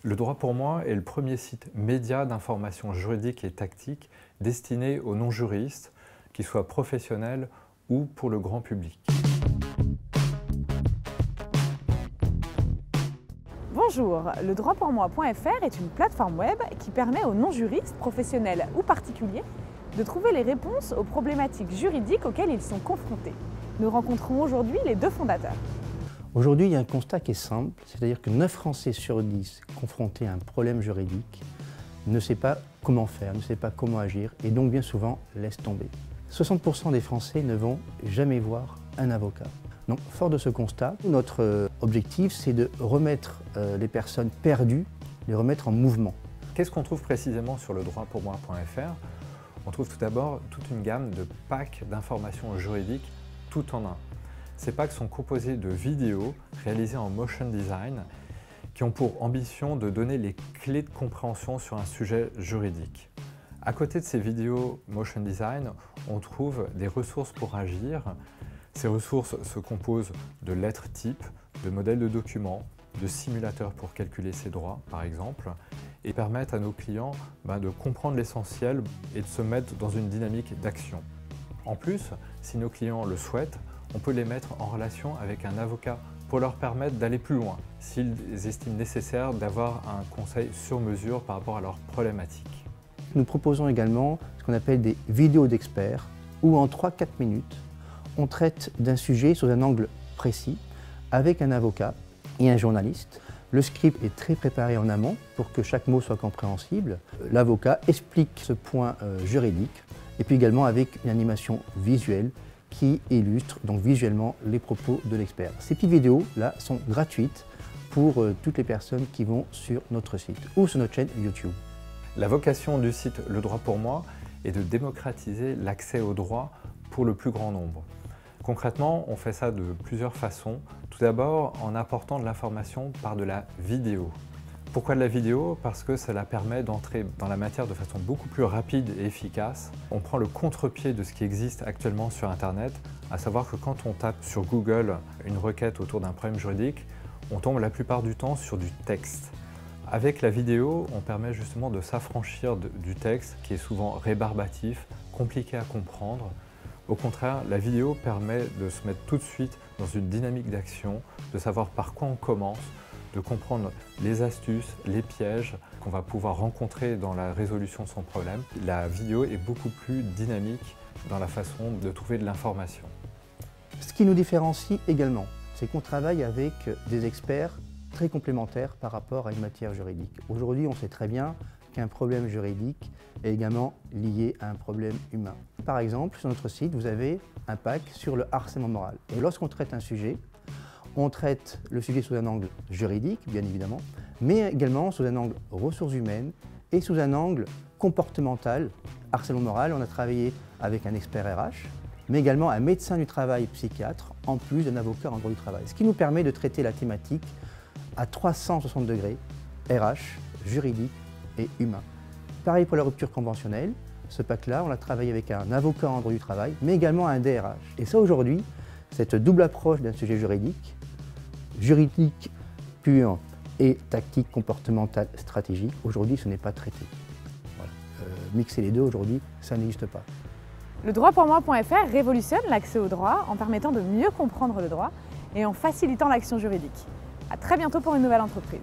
Le droit pour moi est le premier site média d'information juridique et tactique destiné aux non-juristes, qu'ils soient professionnels ou pour le grand public. Bonjour, le droitpourmoi.fr est une plateforme web qui permet aux non-juristes, professionnels ou particuliers de trouver les réponses aux problématiques juridiques auxquelles ils sont confrontés. Nous rencontrons aujourd'hui les deux fondateurs. Aujourd'hui, il y a un constat qui est simple, c'est-à-dire que 9 Français sur 10 confrontés à un problème juridique ne sait pas comment faire, ne sait pas comment agir et donc bien souvent laisse tomber. 60% des Français ne vont jamais voir un avocat. Donc, fort de ce constat, notre objectif, c'est de remettre les personnes perdues, les remettre en mouvement. Qu'est-ce qu'on trouve précisément sur le droitpourmoi.fr? On trouve tout d'abord toute une gamme de packs d'informations juridiques tout en un. Ces packs sont composés de vidéos réalisées en motion design qui ont pour ambition de donner les clés de compréhension sur un sujet juridique. À côté de ces vidéos motion design, on trouve des ressources pour agir. Ces ressources se composent de lettres types, de modèles de documents, de simulateurs pour calculer ses droits par exemple, et permettent à nos clients de comprendre l'essentiel et de se mettre dans une dynamique d'action. En plus, si nos clients le souhaitent, on peut les mettre en relation avec un avocat pour leur permettre d'aller plus loin, s'ils estiment nécessaire d'avoir un conseil sur mesure par rapport à leurs problématiques. Nous proposons également ce qu'on appelle des vidéos d'experts, où en 3-4 minutes, on traite d'un sujet sous un angle précis, avec un avocat et un journaliste. Le script est très préparé en amont pour que chaque mot soit compréhensible. L'avocat explique ce point juridique, et puis également avec une animation visuelle qui illustre donc visuellement les propos de l'expert. Ces petites vidéos-là sont gratuites pour toutes les personnes qui vont sur notre site ou sur notre chaîne YouTube. La vocation du site Le Droit pour moi est de démocratiser l'accès au droit pour le plus grand nombre. Concrètement, on fait ça de plusieurs façons. Tout d'abord, en apportant de l'information par de la vidéo. Pourquoi de la vidéo? Parce que cela permet d'entrer dans la matière de façon beaucoup plus rapide et efficace. On prend le contre-pied de ce qui existe actuellement sur Internet, à savoir que quand on tape sur Google une requête autour d'un problème juridique, on tombe la plupart du temps sur du texte. Avec la vidéo, on permet justement de s'affranchir du texte qui est souvent rébarbatif, compliqué à comprendre. Au contraire, la vidéo permet de se mettre tout de suite dans une dynamique d'action, de savoir par quoi on commence, de comprendre les astuces, les pièges qu'on va pouvoir rencontrer dans la résolution de son problème. La vidéo est beaucoup plus dynamique dans la façon de trouver de l'information. Ce qui nous différencie également, c'est qu'on travaille avec des experts très complémentaires par rapport à une matière juridique. Aujourd'hui, on sait très bien qu'un problème juridique est également lié à un problème humain. Par exemple, sur notre site, vous avez un pack sur le harcèlement moral. Et lorsqu'on traite un sujet, on traite le sujet sous un angle juridique, bien évidemment, mais également sous un angle ressources humaines et sous un angle comportemental. Harcèlement moral, on a travaillé avec un expert RH, mais également un médecin du travail psychiatre, en plus d'un avocat en droit du travail. Ce qui nous permet de traiter la thématique à 360 degrés, RH, juridique et humain. Pareil pour la rupture conventionnelle, ce pack-là, on l'a travaillé avec un avocat en droit du travail, mais également un DRH. Et ça aujourd'hui, cette double approche d'un sujet juridique pur et tactique comportementale stratégique, aujourd'hui ce n'est pas traité. Voilà. Mixer les deux aujourd'hui, ça n'existe pas. Le droitpourmoi.fr révolutionne l'accès au droit en permettant de mieux comprendre le droit et en facilitant l'action juridique. À très bientôt pour une nouvelle entreprise.